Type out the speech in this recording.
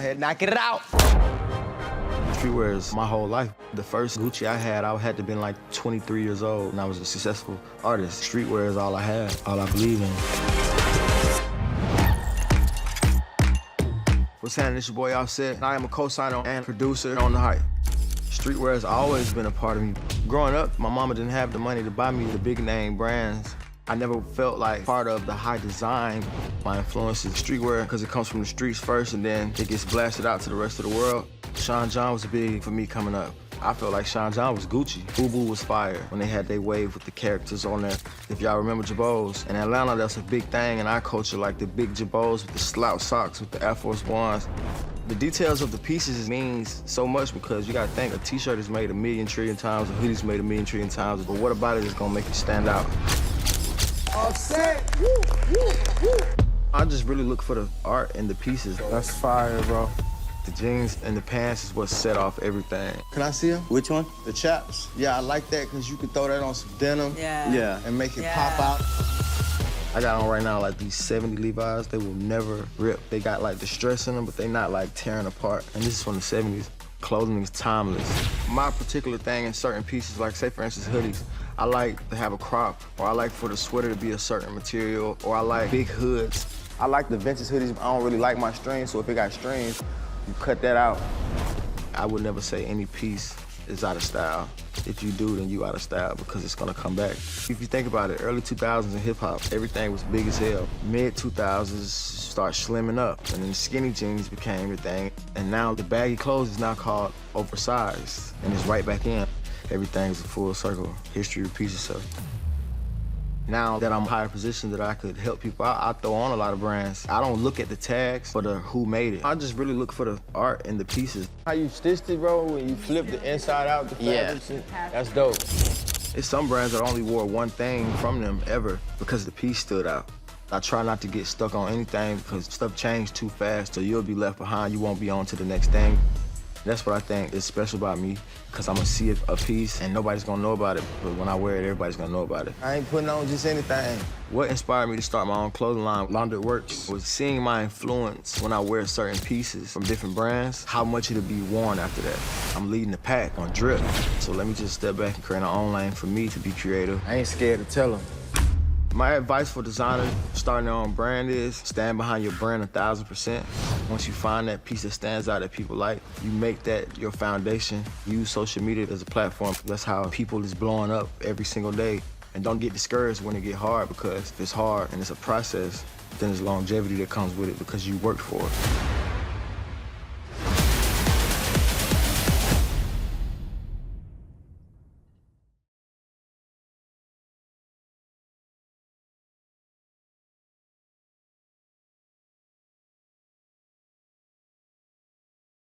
ahead, knock it out. Streetwear is my whole life. The first Gucci I had to have been like 23 years old, and I was a successful artist. Streetwear is all I had, all I believe in. What's happening? It's your boy Offset. I am a co-signer and producer on The Hype. Streetwear has always been a part of me. Growing up, my mama didn't have the money to buy me the big name brands. I never felt like part of the high design. My influence is streetwear because it comes from the streets first and then it gets blasted out to the rest of the world. Sean John was big for me coming up. I felt like Sean John was Gucci. Boo was fire when they had their wave with the characters on there. If y'all remember Jabos, in Atlanta, that's a big thing in our culture, like the big Jabos with the slouch socks, with the Air Force Ones. The details of the pieces means so much because you gotta think a t-shirt is made 1,000,000 trillion times, a hoodie's made 1,000,000 trillion times, but what about it is gonna make it stand out? Offset. Woo, woo, woo. I just really look for the art in the pieces. That's fire, bro. The jeans and the pants is what set off everything. Can I see them? Which one? The chaps. Yeah, I like that because you can throw that on some denim. Yeah. And make it pop out. I got on right now like these 70 Levi's. They will never rip. They got like the stress in them, but they not like tearing apart. And this is from the 70s. Clothing is timeless. My particular thing in certain pieces, like say for instance hoodies, I like to have a crop, or I like for the sweater to be a certain material, or I like big hoods. I like the vintage hoodies, but I don't really like my strings, so if it got strings, you cut that out. I would never say any piece is out of style. If you do, then you out of style because it's gonna come back. If you think about it, early 2000s in hip hop, everything was big as hell. Mid 2000s start slimming up, and then skinny jeans became everything. And now the baggy clothes is now called oversized, and it's right back in. Everything's a full circle. History repeats itself. Now that I'm in a higher position that I could help people out, I throw on a lot of brands. I don't look at the tags for the who made it. I just really look for the art in the pieces. How you stitched it, bro, when you flip the inside out, the fabrics? That's dope. It's some brands that only wore one thing from them ever because the piece stood out. I try not to get stuck on anything because stuff changed too fast, so you'll be left behind. You won't be on to the next thing. That's what I think is special about me, because I'm gonna see a piece and nobody's gonna know about it, but when I wear it, everybody's gonna know about it. I ain't putting on just anything. What inspired me to start my own clothing line, Laundered Works, was seeing my influence when I wear certain pieces from different brands, how much it'll be worn after that. I'm leading the pack on drip, so let me just step back and create an own lane for me to be creative. I ain't scared to tell them. My advice for designers starting their own brand is stand behind your brand 1,000%. Once you find that piece that stands out that people like, you make that your foundation. Use social media as a platform. That's how people is blowing up every single day. And don't get discouraged when it get hard, because if it's hard and it's a process, then there's longevity that comes with it because you worked for it.